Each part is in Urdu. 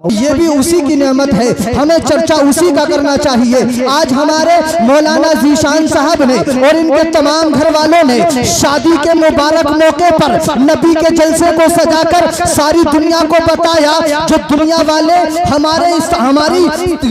یہ بھی اسی کی نعمت ہے، ہمیں چرچا اسی کا کرنا چاہیے۔ آج ہمارے مولانا ذیشان صاحب نے اور ان کے تمام گھر والوں نے شادی کے مبارک موقع پر نبی کے جلسے کو سجا کر ساری دنیا کو بتایا، جو دنیا والے ہماری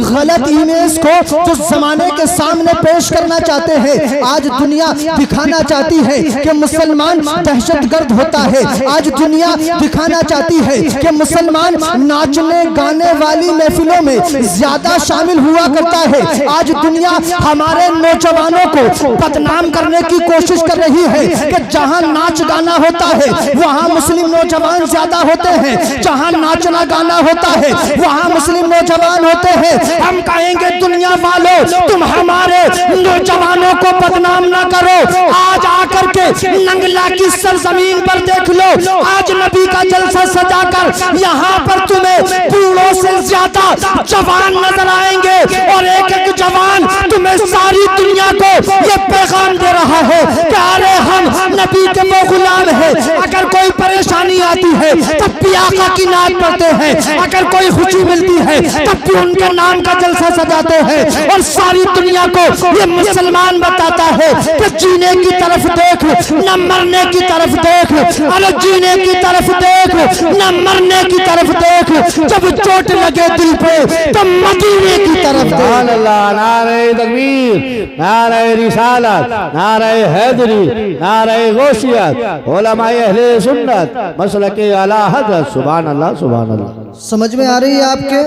غلط ایمیج کو جو زمانے کے سامنے پیش کرنا چاہتے ہیں۔ آج دنیا دکھانا چاہتی ہے کہ مسلمان دہشت گرد ہوتا ہے، آج دنیا دکھانا چاہتی ہے کہ مسلمان ناچنے گانے والی محفلوں میں زیادہ شامل ہوا کرتا ہے۔ آج دنیا ہمارے نوجوانوں کو بدنام کرنے کی کوشش کر رہی ہے کہ جہاں ناچ گانا ہوتا ہے وہاں مسلم نوجوان زیادہ ہوتے ہیں، جہاں ناچنا گانا ہوتا ہے وہاں مسلم نوجوان ہوتے ہیں۔ ہم کہیں گے دنیا والوں، تم ہمارے نوجوانوں کو بدنام نہ کرو۔ آج آ کر کے ننگلا کی سرزمین پر دیکھ لو، آج نبی کا جلسہ سجا کر یہاں پر تمہیں بوڑھوں سے زیادہ جوان نظر آئیں گے، اور ایک ایک جوان تمہیں ساری دنیا کو یہ پیغام دے رہا ہے کہ ارے ہم نبی کے وہ غلام ہیں۔ اگر کوئی پریشانی آتی ہے تب بھی آقا کی نعت پڑھتے ہیں، اگر کوئی خوشی ملتی ہے تب بھی ان کے نام کا جلسہ سجاتے ہیں، اور ساری دنیا کو یہ مسلمان بتاتا ہے کہ جینے کی طرف دیکھ نہ مرنے کی طرف دیکھ، ارے جینے کی طرف دیکھ نہ مرنے کی طرف دیکھ، جب چوٹ لگے دل پہ تو مدینے کی طرف دیکھ۔ سبحان اللہ، نعرہ تکبیر، نعرہ رسالت، نعرہ حیدری، نعرہ غوثیت، علماء اہل سنت، مسلک اعلی حضرت۔ سبحان اللہ، سبحان اللہ۔ سمجھ میں آ رہی ہے آپ کے؟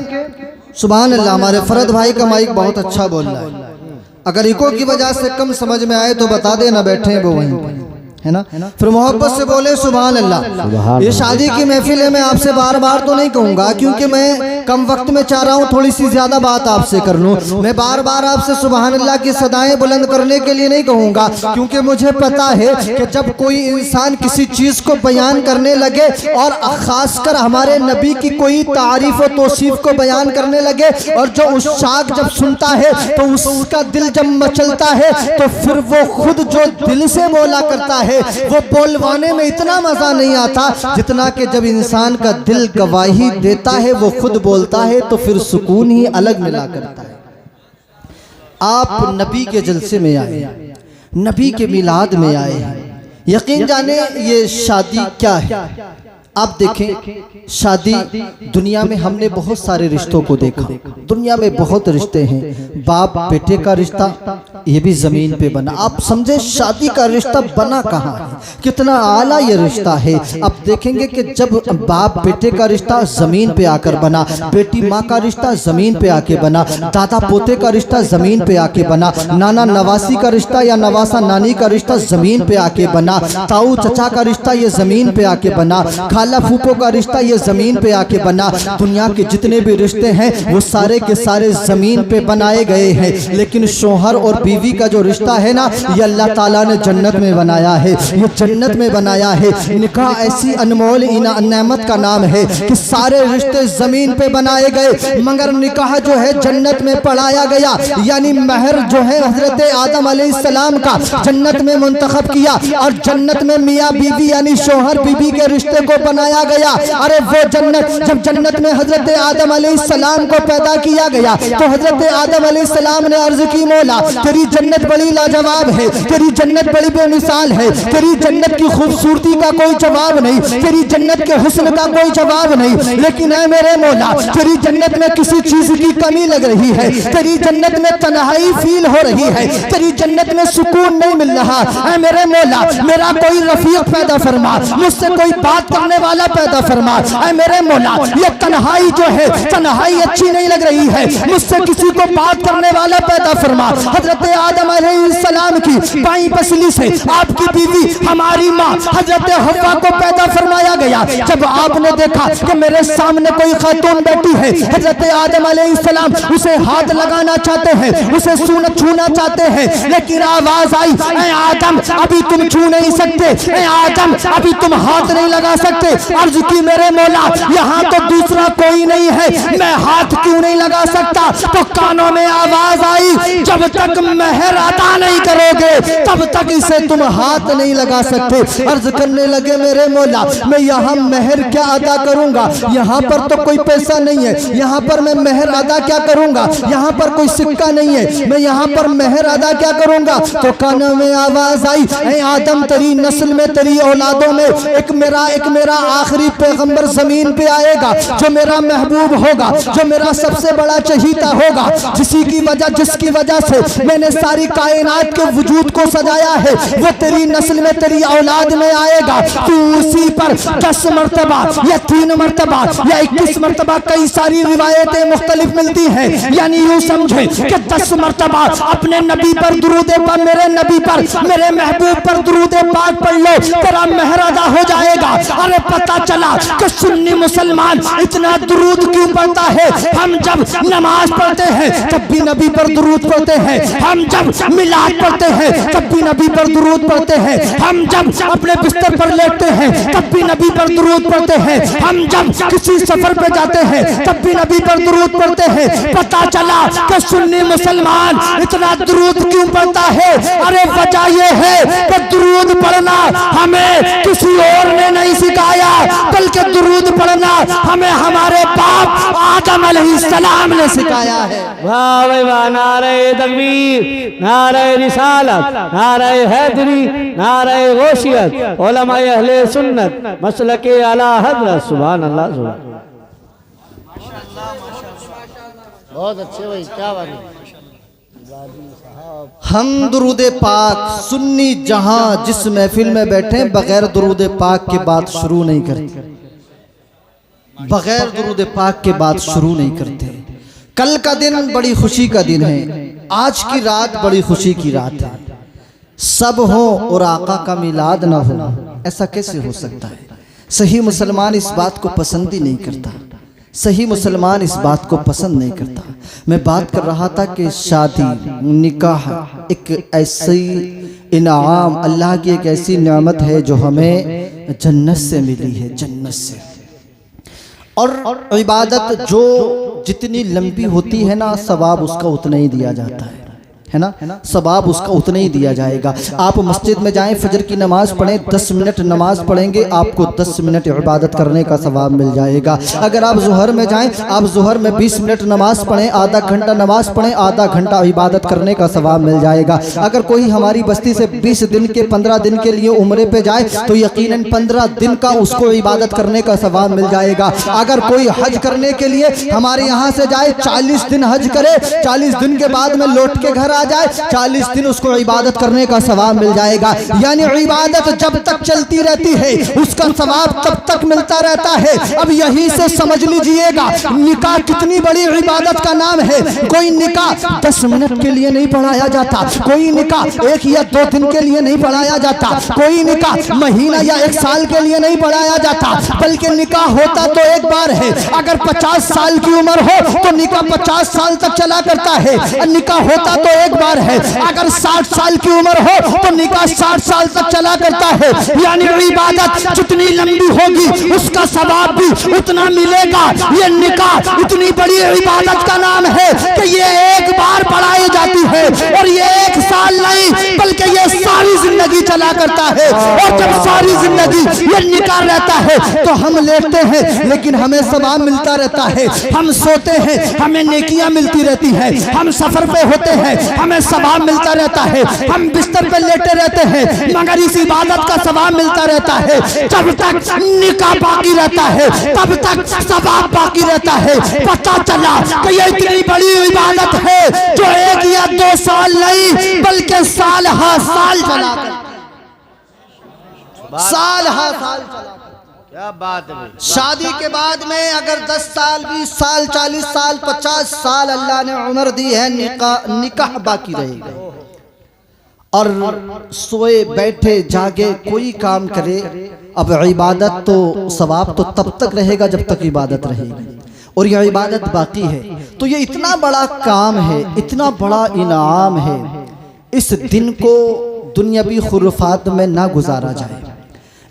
سبحان اللہ۔ ہمارے فرد بھائی کا مائک بہت اچھا بول رہا ہے، اگر ایکو کی وجہ سے کم سمجھ میں آئے تو بتا دے، نہ بیٹھے ہیں وہ وہیں پہ ہے نا، پھر محبت سے بولے سبحان اللہ۔ یہ شادی کی محفل ہے، میں آپ سے بار بار تو نہیں کہوں گا کیونکہ میں کم وقت میں چاہ رہا ہوں تھوڑی سی زیادہ بات آپ سے کر لوں۔ میں بار بار آپ سے سبحان اللہ کی صدائیں بلند کرنے کے لیے نہیں کہوں گا، کیونکہ مجھے پتا ہے کہ جب کوئی انسان کسی چیز کو بیان کرنے لگے اور خاص کر ہمارے نبی کی کوئی تعریف و توصیف کو بیان کرنے لگے، اور جو اس شاک جب سنتا ہے تو اس کا دل جب مچلتا ہے تو پھر وہ خود جو دل سے بولا کرتا ہے وہ بولوانے میں اتنا مزہ نہیں آتا جتنا کہ جب انسان کا دل گواہی دیتا ہے، وہ خود بولتا ہے تو پھر سکون ہی الگ ملا کرتا ہے۔ آپ نبی کے جلسے میں آئے، نبی کے میلاد میں آئے، یقین جانے یہ شادی کیا ہے۔ آپ دیکھیں شادی دنیا میں ہم نے بہت سارے رشتوں کو دیکھا، دنیا میں بہت رشتے ہیں، باپ بیٹے کا رشتہ یہ بھی زمین پہ بنا۔ آپ سمجھے شادی کا رشتہ بنا کہاں ہے، کتنا اعلیٰ یہ رشتہ ہے۔ اب دیکھیں گے کہ جب باپ بیٹے کا رشتہ زمین پہ آ کر بنا، بیٹی ماں کا رشتہ زمین پہ آ کے بنا، دادا پوتے کا رشتہ زمین پہ آ کے بنا، نانا نواسی کا رشتہ یا نواسا نانی کا رشتہ زمین پہ آ کے بنا، تاؤ چچا کا رشتہ یہ زمین پہ آ کے بنا، خالہ پھوپھو کا رشتہ یہ زمین پہ آ کے بنا۔ دنیا کے جتنے بھی رشتے ہیں وہ سارے کے سارے زمین پہ بنائے گئے ہیں، لیکن شوہر اور بیوی کا جو رشتہ ہے نا یہ اللہ تعالیٰ نے جنت میں بنایا ہے، یہ جنت میں بنایا ہے۔ نکاح ایسی انمول نعمت کا نام ہے کہ سارے رشتے زمین پہ بنائے گئے، مگر نکاح جو ہے جنت میں پڑھایا گیا، یعنی مہر جو ہے حضرت آدم علیہ السلام کا جنت میں منتخب کیا، اور جنت میں میاں بیوی یعنی شوہر بیوی کے رشتے کو بنایا گیا۔ ارے وہ جنت، جب جنت میں حضرت آدم علیہ السلام کو پیدا کیا گیا تو حضرت آدم علیہ السلام نے عرض کی مولا تیری جنت بڑی لاجواب ہے، تیری جنت بڑی بے مثال ہے، تیری جنت کی خوبصورتی کا کوئی جواب نہیں، تیری جنت کے حسن کا کوئی جواب نہیں، لیکن اے میرے مولا تیری جنت میں کسی چیز کی کمی لگ رہی ہے، تیری جنت میں تنہائی فیل ہو رہی ہے، تیری جنت میں سکون نہیں مل رہا، اے میرے مولا میرا کوئی رفیق پیدا فرما، مجھ سے کوئی بات کرنے والا پیدا فرما، اے میرے مولا یہ تنہائی جو ہے تنہائی اچھی نہیں لگ رہی ہے، مجھ سے کسی کو بات کرنے والا پیدا فرما۔ حضرت آدم علیہ السلام کی بائیں پسلی سے آپ کی بیوی ہماری ماں حضرت حوا کو پیدا فرمایا گیا۔ جب آپ نے دیکھا کہ میرے سامنے کوئی خاتون بیٹھی ہے، حضرت آدم علیہ السلام اسے ہاتھ لگانا چاہتے ہیں، اسے چھونا چاہتے ہیں، لیکن آواز آئی اے آدم ابھی تم چھو نہیں سکتے، اے آدم ابھی تم ہاتھ نہیں لگا سکتے، عرض کی میرے مولا یہاں تو دوسرا کوئی نہیں ہے، میں ہاتھ کیوں نہیں لگا سکتا؟ تو کانوں میں آواز آئی جب تک مہر ادا نہیں کرو گے تب تک اسے تم ہاتھ نہیں لگا سکتے۔ عرض کرنے لگے میرے مولا میں یہاں مہر کیا ادا کروں گا؟ یہاں پر تو کوئی پیسہ نہیں ہے، یہاں پر میں مہر ادا کیا کروں گا؟ یہاں پر کوئی سکہ نہیں ہے، میں یہاں پر مہر ادا کیا کروں گا؟ تو کانوں میں آواز آئی اے آدم تیری نسل میں تیری اولادوں میں ایک میرا آخری پیغمبر زمین پہ آئے گا جو میرا محبوب ہوگا، جو میرا سب سے بڑا چہیتا ہوگا، جس کی وجہ سے میں نے ساری کائنات کے وجود کو سجایا ہے، وہ تیری نسل میں تیری اولاد میں آئے گا۔ تو اسی پر 10 مرتبہ یا 3 مرتبہ یا 21 مرتبہ کئی ساری روایتیں مختلف ملتی ہیں، یعنی یوں سمجھے کہ 10 مرتبہ اپنے نبی پر درود پاک، میرے نبی پر میرے محبوب پر درود پاک پڑھ لو تیرا مہر ادا ہو جائے گا۔ ارے پتہ چلا کہ سنی مسلمان اتنا درود کیوں پڑھتا ہے؟ ہم جب نماز پڑھتے ہیں تب بھی نبی پر درود پڑھتے ہیں، ہم جب میلاد پڑھتے ہیں تب بھی نبی پر درود پڑھتے ہیں، ہم جب اپنے بستر پر لیٹتے ہیں تب بھی نبی پر درود پڑھتے ہیں، ہم جب کسی سفر پہ جاتے ہیں تب بھی نبی پر درود پڑھتے ہیں۔ پتہ چلا کہ سنی مسلمان اتنا درود کیوں پڑھتا ہے؟ ارے وجہ یہ ہے کہ درود پڑھنا ہمیں کسی اور نے نہیں سکھایا، بلکہ درود پڑھنا ہمیں ہمارے باپ آدم علیہ السلام نے سکھایا ہے۔ واہ بھائی واہ، نعرہ تکبیر، نعرہ رسالت، نعرہ حیدری، نعرہ غوثیت، علماء اہل سنت مسلک اعلی حضرت، سبحان اللہ سبحان اللہ۔ بہت اچھے بھائی، کیا بات ہے۔ ہم درود پاک سنی جہاں جس محفل میں بیٹھیں بغیر درود پاک کے بات شروع نہیں کرتے، بغیر درود پاک کے بات شروع نہیں کرتے۔ کل کا دن بڑی خوشی کا دن ہے، آج کی رات بڑی خوشی کی رات ہے، سب ہوں اور آقا کا میلاد نہ ہو، ایسا کیسے ہو سکتا ہے؟ صحیح مسلمان اس بات کو پسند ہی نہیں کرتا، صحیح مسلمان اس بات کو پسند نہیں کرتا۔ میں بات کر رہا تھا کہ شادی، نکاح ایک ایسی انعام، اللہ کی ایک ایسی نعمت ہے جو ہمیں جنت سے ملی ہے، جنت سے۔ اور عبادت جو جتنی لمبی ہوتی ہے نا ثواب اس کا اتنا ہی دیا جاتا ہے نا، ثواب اس کا اتنا ہی دیا جائے گا۔ آپ مسجد میں جائیں، فجر کی نماز پڑھیں، 10 منٹ نماز پڑھیں گے آپ کو 10 منٹ عبادت کرنے کا ثواب مل جائے گا۔ اگر آپ ظہر میں جائیں، آپ ظہر میں 20 منٹ نماز پڑھیں، آدھا گھنٹہ نماز پڑھیں، آدھا گھنٹہ عبادت کرنے کا ثواب مل جائے گا۔ اگر کوئی ہماری بستی سے 20 دن کے 15 دن کے لیے عمرے پہ جائے تو یقیناً 15 دن کا اس کو عبادت کرنے کا ثواب مل جائے گا۔ اگر کوئی حج کرنے کے لیے ہمارے یہاں سے جائے، 40 دن حج کرے، 40 دن کے بعد میں لوٹ کے گھر آ جائے، 40 دن اس کو عبادت کرنے کا ثواب مل جائے گا۔ یعنی عبادت جب تک چلتی رہتی ہے اس کا ثواب تب تک ملتا رہتا ہے۔ اب یہی سے سمجھ لیجئے گا نکاح کتنی بڑی عبادت کا نام ہے۔ کوئی نکاح 10 منٹ کے لیے نہیں پڑھایا جاتا، کوئی نکاح 1 یا 2 دن کے لیے نہیں پڑھایا جاتا، کوئی نکاح مہینہ یا 1 سال کے لیے نہیں پڑھایا جاتا، بلکہ نکاح ہوتا تو ایک بار ہے۔ اگر 50 سال کی عمر ہو تو نکاح 50 سال تک چلا کرتا ہے، نکاح ہوتا تو ایک بار ہے۔ اگر 60 سال کی عمر ہو تو نکاح 60 سال تک چلا کرتا ہے۔ یعنی عبادت جتنی لمبی ہوگی اس کا ثواب بھی اتنا ملے گا۔ یہ نکاح اتنی بڑی عبادت کا نام ہے کہ یہ ایک بار پڑھائی جاتی ہے، اور یہ 1 سال نہیں بلکہ یہ ساری زندگی چلا کرتا ہے۔ اور جب ساری زندگی یہ نکاح رہتا ہے تو ہم لیٹتے ہیں لیکن ہمیں ثواب ملتا رہتا ہے، ہم سوتے ہیں ہمیں نیکیاں ملتی رہتی ہیں، ہم سفر پہ ہوتے ہیں ہمیں ثواب ملتا رہتا ہے، ہم بستر پہ لیٹے رہتے ہیں مگر اس عبادت کا ثواب ملتا رہتا ہے۔ جب تک نکاح باقی رہتا ہے تب تک ثواب باقی رہتا ہے۔ پتہ چلا کہ یہ اتنی بڑی عبادت ہے جو 1 یا 2 سال نہیں بلکہ سال ہا سال چلا کرتا ہے، سال ہا سال چلا کرتا ہے۔ کیا بات ہے۔ شادی کے بعد میں اگر 10 سال 20 سال 40 سال 50 سال اللہ نے عمر دی ہے، نکاح باقی رہے گا۔ اور سوئے بیٹھے جاگے کوئی کام کرے، اب عبادت تو ثواب تو تب تک رہے گا جب تک عبادت رہے گی، اور یہ عبادت باقی ہے۔ تو یہ اتنا بڑا کام ہے، اتنا بڑا انعام ہے، اس دن کو دنیاوی خرافات میں نہ گزارا جائے،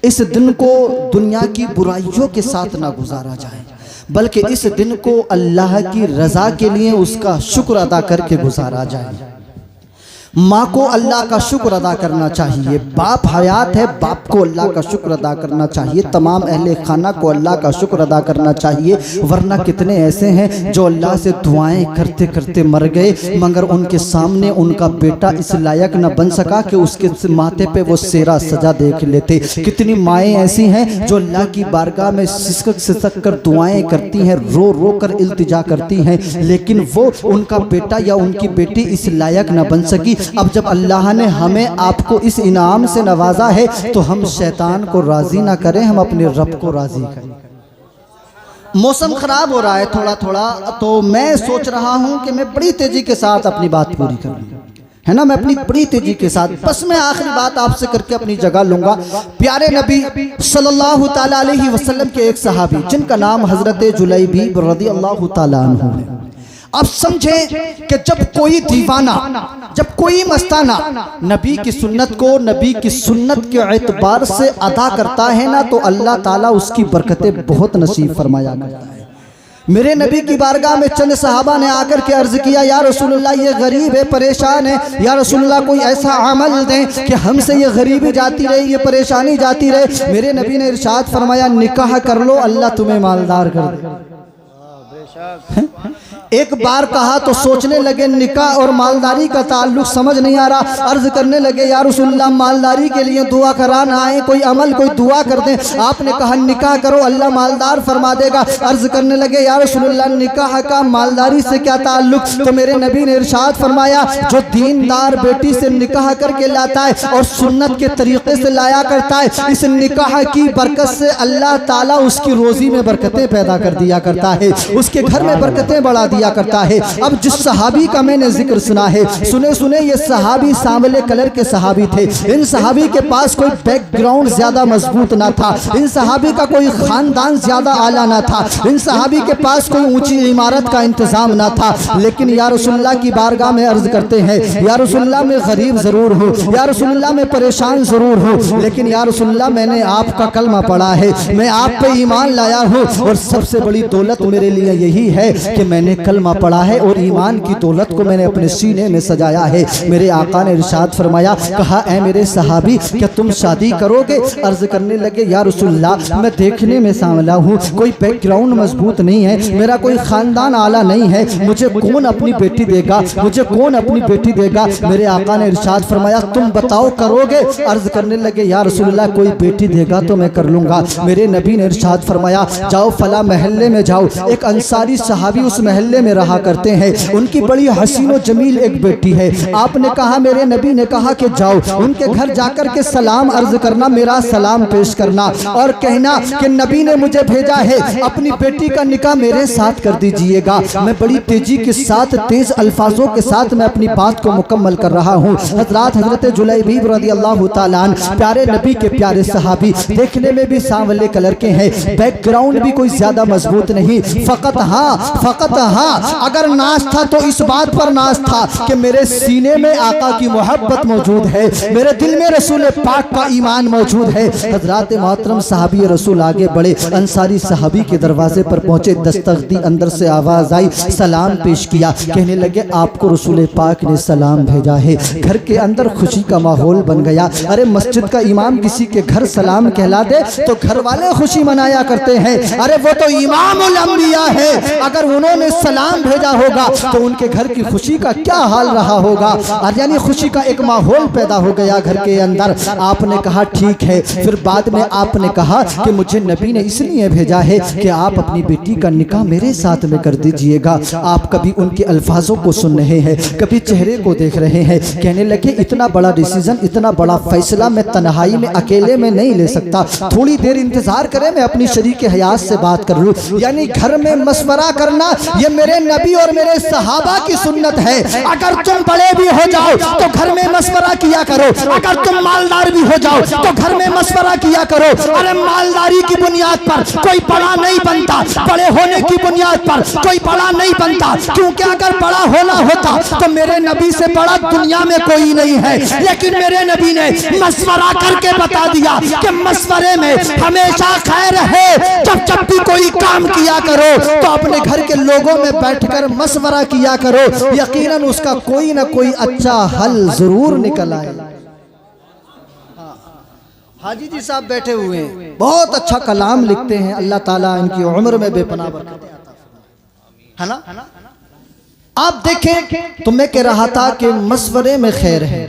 اس دن کو دنیا کی برائیوں کے ساتھ نہ گزارا جائے، بلکہ اس دن کو اللہ کی رضا کے لیے اس کا شکر ادا کر کے گزارا جائے۔ ماں کو اللہ کا شکر ادا کرنا چاہیے، باپ حیات ہے باپ کو اللہ کا شکر ادا کرنا چاہیے، تمام اہل خانہ کو اللہ کا شکر ادا کرنا چاہیے، ورنہ کتنے ایسے ہیں جو اللہ سے دعائیں کرتے کرتے مر گئے مگر ان کے سامنے ان کا بیٹا اس لائق نہ بن سکا کہ اس کے ماتھے پہ وہ سیرا سجا دیکھ لیتے۔ کتنی مائیں ایسی ہیں جو اللہ کی بارگاہ میں سسک سسک کر دعائیں کرتی ہیں، رو رو کر التجا کرتی ہیں، لیکن وہ ان کا بیٹا یا ان کی بیٹی اس لائق نہ بن سکی۔ اب جب اللہ نے ہمیں آپ کو اس انعام سے نوازا ہے تو ہم شیطان کو راضی نہ کریں، ہم اپنے رب کو راضی کریں۔ موسم خراب ہو رہا ہے تھوڑا تھوڑا، تو میں سوچ رہا ہوں کہ میں بڑی تیزی کے ساتھ اپنی بات پوری کر لوں، ہے نا، میں اپنی بڑی تیزی کے ساتھ بس میں آخری بات آپ سے کر کے اپنی جگہ لوں گا۔ پیارے نبی صلی اللہ تعالیٰ علیہ وسلم کے ایک صحابی جن کا نام حضرت جلیبیب رضی اللہ تعالیٰ عنہ ہے، اب سمجھیں کہ جب کوئی دیوانہ، جب کوئی مستانہ نبی کی سنت کو نبی کی سنت کے اعتبار سے ادا کرتا ہے نا تو اللہ تعالیٰ اس کی برکتیں بہت نصیب فرمایا کرتا ہے۔ میرے نبی کی بارگاہ میں چند صحابہ نے آ کر کے عرض کیا، یا رسول اللہ یہ غریب ہے، پریشان ہے، یا رسول اللہ کوئی ایسا عمل دیں کہ ہم سے یہ غریبی جاتی رہے، یہ پریشانی جاتی رہے۔ میرے نبی نے ارشاد فرمایا، نکاح کر لو اللہ تمہیں مالدار کر دے۔ ایک بار کہا تو سوچنے لگے نکاح اور مالداری کا تعلق سمجھ نہیں آ رہا، عرض کرنے لگے یا رسول اللہ مالداری کے لیے دعا کرانا آئے، کوئی عمل کوئی دعا کر دیں۔ آپ نے کہا نکاح کرو اللہ مالدار فرما دے گا۔ عرض کرنے لگے یا رسول اللہ نکاح کا مالداری سے کیا تعلق؟ تو میرے نبی نے ارشاد فرمایا، جو دیندار بیٹی سے نکاح کر کے لاتا ہے اور سنت کے طریقے سے لایا کرتا ہے، اس نکاح کی برکت سے اللہ تعالیٰ اس کی روزی میں برکتیں پیدا کر دیا کرتا ہے، اس کے گھر میں برکتیں بڑھا دیا کرتا ہے۔ اب جس صحابی کا میں نے ذکر سنا ہے، سنے یہ صحابی سانولے کلر کے صحابی تھے، ان صحابی کے پاس کوئی بیک گراؤنڈ زیادہ مضبوط نہ تھا، ان صحابی کا کوئی خاندان زیادہ اعلیٰ نہ تھا، ان صحابی کے پاس کوئی اونچی عمارت کا انتظام نہ تھا، لیکن یا رسول اللہ کی بارگاہ میں عرض کرتے ہیں، یا رسول اللہ میں غریب ضرور ہوں، یا رسول اللہ میں پریشان ضرور ہوں، لیکن یا رسول اللہ میں نے آپ کا کلمہ پڑھا ہے، میں آپ پہ ایمان لایا ہوں، اور سب سے بڑی دولت میرے لیے یہی ہے کہ میں نے کلمہ پڑھا ہے اور ایمان کی دولت کو میں نے اپنے سینے میں سجایا ہے۔ میرے آقا نے ارشاد فرمایا، کہا اے میرے صحابی کیا تم شادی کرو گے؟ عرض کرنے لگے یا رسول اللہ میں دیکھنے میں سانولا ہوں، کوئی بیک گراؤنڈ مضبوط نہیں ہے، میرا کوئی خاندان اعلیٰ نہیں ہے، مجھے کون اپنی بیٹی دے گا، مجھے کون اپنی بیٹی دے گا؟ میرے آقا نے ارشاد فرمایا تم بتاؤ کرو گے؟ عرض کرنے لگے یا رسول اللہ کوئی بیٹی دے گا تو میں کر لوں گا۔ میرے نبی نے ارشاد فرمایا جاؤ فلاں محلے میں جاؤ، ایک انصاری صحابی اس محلے میں رہا کرتے ہیں، ان کی بڑی حسین و جمیل ایک بیٹی ہے۔ آپ نے کہا، میرے نبی نے کہا کہ جاؤ ان کے گھر جا کر کے سلام عرض کرنا، میرا سلام پیش کرنا اور کہنا کہ نبی نے مجھے بھیجا ہے، اپنی بیٹی کا نکاح میرے ساتھ کر دیجئے گا۔ میں بڑی تیزی کے ساتھ تیز الفاظوں کے ساتھ میں اپنی بات کو مکمل کر رہا ہوں۔ حضرت جلیبیب رضی اللہ تعالیٰ عنہ پیارے نبی کے پیارے صحابی، دیکھنے میں بھی سانولے کلر کے ہیں، بیک گراؤنڈ بھی کوئی زیادہ مضبوط نہیں، فقط ہاں اگر ناز تھا تو اس بات پر ناز تھا کہ میرے سینے میں آقا کی محبت موجود ہے، میرے دل میں رسول پاک کا ایمان موجود ہے۔ حضرات محترم صحابی رسول آگے بڑھے، انصاری صحابی کے دروازے پر پہنچے، دستک دی، اندر سے آواز آئی، سلام پیش کیا، کہنے لگے آپ کو رسول پاک نے سلام بھیجا ہے۔ گھر کے اندر خوشی کا ماحول بن گیا۔ ارے مسجد کا امام کسی کے گھر سلام کہلا دے تو گھر والے خوشی منایا کرتے ہیں، ارے وہ تو امام الانبیاء ہے، اگر انہوں نے سلام بھیجا ہوگا تو ان کے گھر کی خوشی کا کیا حال رہا ہوگا، اور یعنی خوشی کا ایک ماحول پیدا ہو گیا گھر کے اندر۔ آپ نے کہا ٹھیک ہے، پھر بعد میں آپ نے کہا کہ مجھے نبی نے اس لیے بھیجا ہے کہ آپ اپنی بیٹی کا نکاح میرے ساتھ میں کر دیجئے گا۔ آپ کبھی ان کے الفاظوں کو سن رہے ہیں، کبھی چہرے کو دیکھ رہے ہیں، کہنے لگے اتنا بڑا ڈیسیزن، اتنا بڑا فیصلہ میں تنہائی میں اکیلے میں نہیں لے سکتا، تھوڑی دیر انتظار کریں، میں اپنی شریک حیات سے بات کر لوں۔ یعنی گھر میں مشورہ کرنا یہ میرے نبی اور میرے صحابہ کی سنت ہے۔ اگر تم بڑے بھی ہو جاؤ تو گھر میں مشورہ کیا کرو، اگر تم مالدار بھی ہو جاؤ تو گھر میں مشورہ کیا کرو۔ ارے مالداری کی بنیاد پر کوئی بڑا نہیں بنتا، بڑے ہونے کی بنیاد پر کوئی بڑا نہیں بنتا، کیونکہ اگر بڑا ہونا ہوتا تو میرے نبی سے بڑا دنیا میں کوئی نہیں ہے، لیکن میرے نبی نے مشورہ کر کے بتا دیا کہ مشورے میں ہمیشہ خیر ہے۔ جب بھی کوئی کام کیا کرو تو اپنے گھر کے لوگوں میں بیٹھ کر مشورہ کیا کرو، یقیناً اس کا کوئی نہ کوئی اچھا حل ضرور نکل آئے۔ حاجی جی صاحب بیٹھے ہوئے ہیں، بہت اچھا کلام لکھتے ہیں، اللہ تعالیٰ ان کی عمر میں بے پناہ برکت ہے نا۔ آپ دیکھیں تو میں کہہ رہا تھا کہ مشورے میں خیر ہے،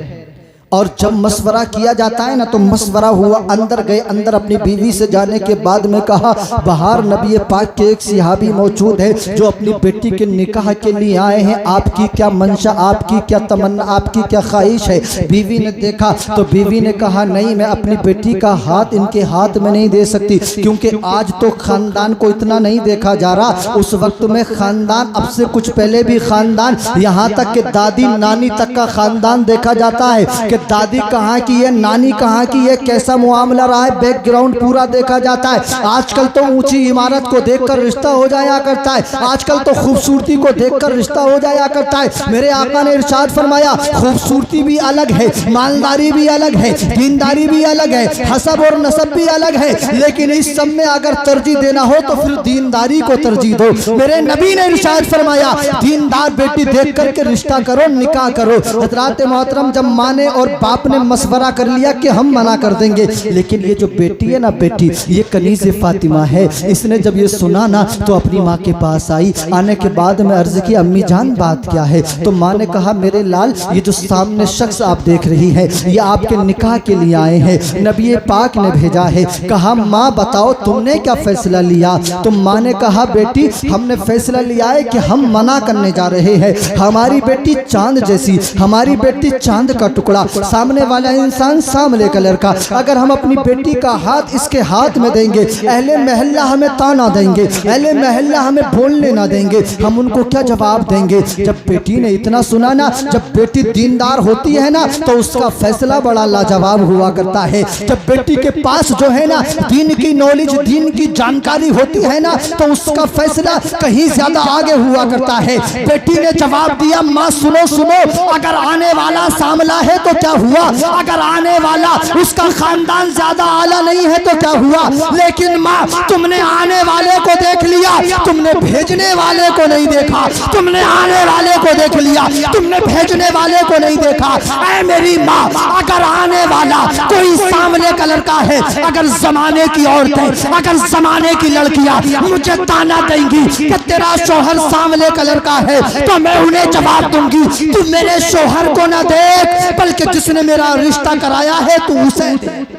اور جب مشورہ کیا جاتا ہے نا تو مشورہ ہوا، اندر گئے، اندر اپنی بیوی سے جانے کے بعد میں کہا باہر نبی پاک کے ایک صحابی موجود ہے جو اپنی بیٹی کے نکاح کے لیے آئے ہیں، آپ کی کیا منشا، آپ کی کیا تمنا، آپ کی کیا خواہش ہے؟ بیوی نے دیکھا تو بیوی نے کہا نہیں، میں اپنی بیٹی کا ہاتھ ان کے ہاتھ میں نہیں دے سکتی، کیونکہ آج تو خاندان کو اتنا نہیں دیکھا جا رہا، اس وقت میں خاندان، اب سے کچھ پہلے بھی خاندان، یہاں تک کہ دادی نانی تک کا خاندان دیکھا جاتا ہے کہ دادی کہاں کی ہے، نانی کہاں کی ہے، کیسا معاملہ رہا ہے، بیک گراؤنڈ پورا دیکھا جاتا ہے۔ آج کل تو اونچی عمارت کو دیکھ کر رشتہ ہو جایا کرتا ہے، آج کل تو خوبصورتی کو دیکھ کر رشتہ ہو جایا کرتا ہے۔ میرے آقا نے ارشاد فرمایا خوبصورتی بھی الگ ہے، مالداری بھی الگ ہے، دینداری بھی الگ ہے، حسب اور نسب بھی الگ ہے، لیکن اس سب میں اگر ترجیح دینا ہو تو پھر دینداری کو ترجیح دو۔ میرے نبی نے ارشاد فرمایا دیندار بیٹی دیکھ کر کے رشتہ کرو، نکاح کرو۔ حضرات محترم، جب ماں نے اور باپ نے مشورہ کر لیا کہ ہم منع کر دیں گے، لیکن یہ جو بیٹی ہے نا، بیٹی یہ کنیز فاطمہ ہے، اس نے جب یہ سنا نا تو اپنی ماں کے پاس آئی، آنے کے بعد میں عرض کی امی جان بات کیا ہے؟ تو ماں نے کہا میرے لال یہ جو سامنے شخص آپ دیکھ رہی ہے یہ آپ کے نکاح کے لیے آئے ہیں، نبی پاک نے بھیجا ہے۔ کہا ماں بتاؤ تم نے کیا فیصلہ لیا؟ تو ماں نے کہا بیٹی ہم نے فیصلہ لیا ہے کہ ہم منع کرنے جا رہے ہیں، ہماری بیٹی چاند جیسی، ہماری بیٹی چاند کا ٹکڑا، سامنے والا انسان سامنے کلر کا، اگر ہم اپنی بیٹی کا ہاتھ اس کے ہاتھ میں دیں گے اہل محلہ ہمیں تانا دیں گے، اہل محلہ ہمیں بولنے نہ دیں گے، ہم ان کو کیا جواب دیں گے؟ جب بیٹی نے اتنا سنا نا، جب بیٹی دیندار ہوتی ہے نا تو اس کا فیصلہ بڑا لاجواب ہوا کرتا ہے۔ جب بیٹی کے پاس جو ہے نا دین کی نالج، دین کی جانکاری ہوتی ہے نا تو اس کا فیصلہ کہیں زیادہ آگے ہوا کرتا ہے۔ بیٹی نے جواب دیا ماں سنو سنو، اگر آنے والا ساملا ہے تو کیا ہوا، اگر آنے والا اس کا خاندان زیادہ اعلیٰ نہیں ہے تو کیا ہوا، لیکن ماں تم نے آنے والے کو دیکھ لیا، تم نے بھیجنے والے کو نہیں دیکھا، تم نے آنے والے کو دیکھ لیا، تم نے بھیجنے والے کو نہیں دیکھا۔ اے میری ماں اگر آنے والا کوئی سامنے کا لڑکا ہے، اگر زمانے کی عورتیں، اگر زمانے کی لڑکیاں مجھے تانا دیں گی کہ تیرا شوہر سامنے کا لڑکا ہے تو میں انہیں جواب دوں گی تو میرے شوہر کو نہ دیکھ بلکہ جس نے میرا رشتہ کرایا ہے تو اسے دیکھ۔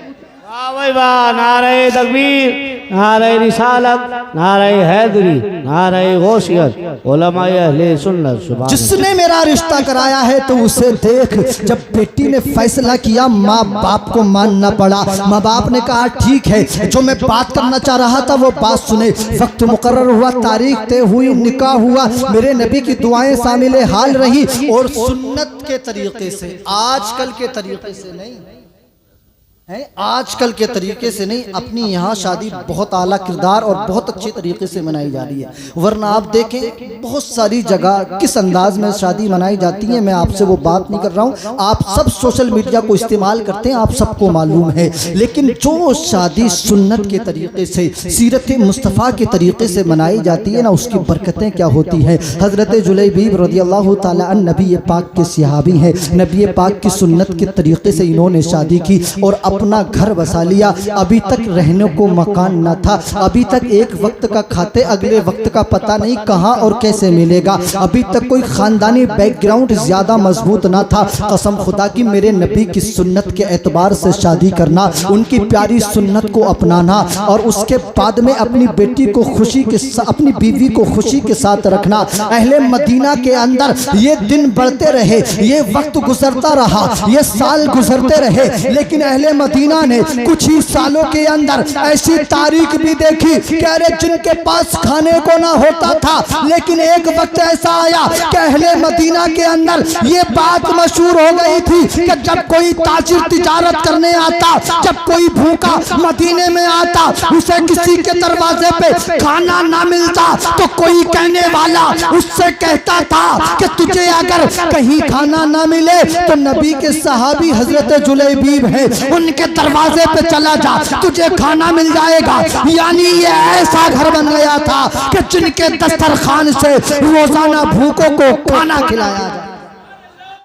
نعرہ تکبیر، نعرہ رسالت، نعرہ حیدری، نعرہ غوثیت، علماء اہل سنت سبحان جس نے میرا رشتہ کرایا ہے تو اسے دیکھ۔ جب بیٹی نے فیصلہ کیا ماں باپ کو ماننا پڑا، ماں باپ نے کہا ٹھیک ہے، جو میں بات کرنا چاہ رہا تھا وہ بات سنے۔ وقت مقرر ہوا، تاریخ طے ہوئی، نکاح ہوا، میرے نبی کی دعائیں شامل حال رہی، اور سنت کے طریقے سے، آج کل کے طریقے سے نہیں، آج کل کے طریقے سے نہیں، اپنی یہاں شادی بہت اعلیٰ کردار اور بہت اچھے طریقے سے منائی جا رہی ہے، ورنہ آپ دیکھیں بہت ساری جگہ کس انداز میں شادی منائی جاتی ہے۔ میں آپ سے وہ بات نہیں کر رہا ہوں، آپ سب سوشل میڈیا کو استعمال کرتے ہیں، آپ سب کو معلوم ہے، لیکن جو شادی سنت کے طریقے سے، سیرت مصطفیٰ کے طریقے سے منائی جاتی ہے نا، اس کی برکتیں کیا ہوتی ہیں۔ حضرت جلیبیب رضی اللہ تعالیٰ عنہ نبی پاک کے صحابی ہیں، نبی پاک کی سنت کے طریقے سے انہوں نے شادی کی اور اپنا گھر بسا لیا۔ ابھی تک رہنے کو مکان نہ تھا، ابھی تک ایک وقت کا کھاتے اگلے وقت کا پتہ نہیں کہاں اور کیسے ملے گا، ابھی تک کوئی خاندانی بیک گراؤنڈ زیادہ مضبوط نہ تھا۔ قسم خدا کی میرے نبی کی سنت کے اعتبار سے شادی کرنا، ان کی پیاری سنت کو اپنانا اور اس کے بعد میں اپنی بیٹی کو خوشی کے ساتھ، اپنی بیوی کو خوشی کے ساتھ رکھنا۔ اہل مدینہ کے اندر یہ دن بڑھتے رہے، یہ وقت گزرتا رہا، یہ سال گزرتے رہے، لیکن اہل مدینہ نے کچھ ہی سالوں کے اندر ایسی تاریخ بھی دیکھی کہ ارے جن کے پاس کھانے کو نہ ہوتا تھا، لیکن ایک وقت ایسا آیا کہ اہل مدینہ کے اندر یہ بات مشہور ہو گئی تھی کہ جب کوئی تاجر تجارت کرنے آتا، جب کوئی بھوکا مدینے میں آتا، اسے کسی کے دروازے پہ کھانا نہ ملتا تو کوئی کہنے والا اس سے کہتا تھا کہ تجھے اگر کہیں کھانا نہ ملے تو نبی کے صحابی حضرت جلیبیب ہیں، ان کے دروازے پہ چلا جا، تجھے کھانا مل جائے گا۔ یعنی یہ ایسا گھر بن گیا تھا کہ جن کے دسترخوان سے روزانہ بھوکوں کو کھانا کھلایا جائے۔